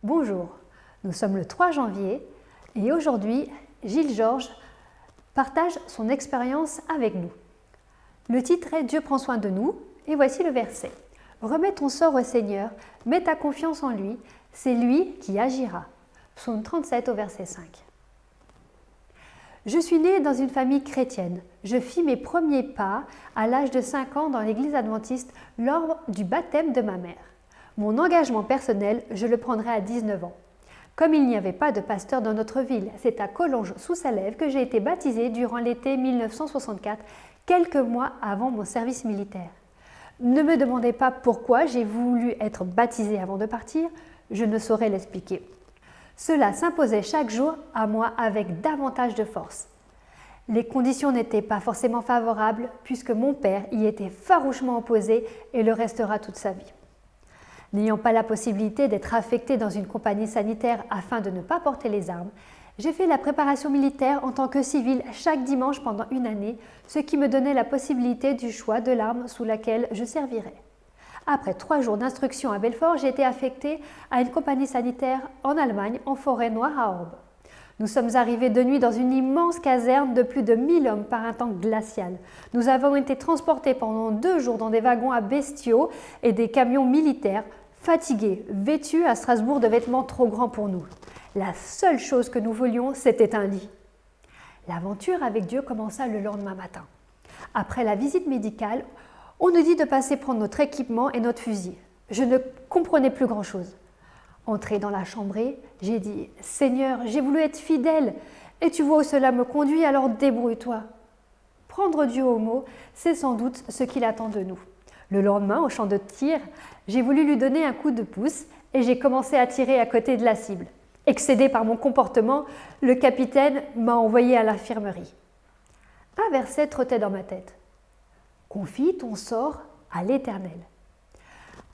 Bonjour, nous sommes le 3 janvier et aujourd'hui, Gilles Georges partage son expérience avec nous. Le titre est « Dieu prend soin de nous » et voici le verset. « Remets ton sort au Seigneur, mets ta confiance en lui, c'est lui qui agira. » Psaume 37 au verset 5. Je suis née dans une famille chrétienne. Je fis mes premiers pas à l'âge de 5 ans dans l'église adventiste lors du baptême de ma mère. Mon engagement personnel, je le prendrai à 19 ans. Comme il n'y avait pas de pasteur dans notre ville, c'est à Collonges-sous-Salève que j'ai été baptisée durant l'été 1964, quelques mois avant mon service militaire. Ne me demandez pas pourquoi j'ai voulu être baptisée avant de partir, je ne saurais l'expliquer. Cela s'imposait chaque jour à moi avec davantage de force. Les conditions n'étaient pas forcément favorables puisque mon père y était farouchement opposé et le restera toute sa vie. N'ayant pas la possibilité d'être affecté dans une compagnie sanitaire afin de ne pas porter les armes, j'ai fait la préparation militaire en tant que civil chaque dimanche pendant une année, ce qui me donnait la possibilité du choix de l'arme sous laquelle je servirais. Après 3 jours d'instruction à Belfort, j'ai été affectée à une compagnie sanitaire en Allemagne, en forêt noire à Orbe. Nous sommes arrivés de nuit dans une immense caserne de plus de 1000 hommes par un temps glacial. Nous avons été transportés pendant 2 jours dans des wagons à bestiaux et des camions militaires, fatigués, vêtus à Strasbourg de vêtements trop grands pour nous. La seule chose que nous voulions, c'était un lit. L'aventure avec Dieu commença le lendemain matin. Après la visite médicale, on nous dit de passer prendre notre équipement et notre fusil. Je ne comprenais plus grand-chose. Entrée dans la chambrée, j'ai dit « Seigneur, j'ai voulu être fidèle et tu vois où cela me conduit, alors débrouille-toi. » Prendre Dieu au mot, c'est sans doute ce qu'il attend de nous. Le lendemain, au champ de tir, j'ai voulu lui donner un coup de pouce et j'ai commencé à tirer à côté de la cible. Excédé par mon comportement, le capitaine m'a envoyé à l'infirmerie. Un verset trottait dans ma tête. Confie ton sort à l'Éternel.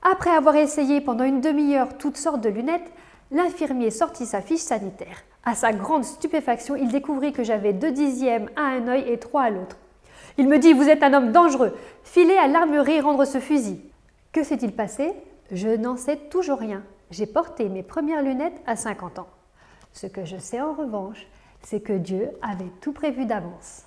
Après avoir essayé pendant une demi-heure toutes sortes de lunettes, l'infirmier sortit sa fiche sanitaire. À sa grande stupéfaction, il découvrit que j'avais 2 dixièmes à un œil et 3 à l'autre. Il me dit « Vous êtes un homme dangereux, filez à l'armurerie rendre ce fusil. » Que s'est-il passé? Je n'en sais toujours rien. J'ai porté mes premières lunettes à 50 ans. Ce que je sais en revanche, c'est que Dieu avait tout prévu d'avance.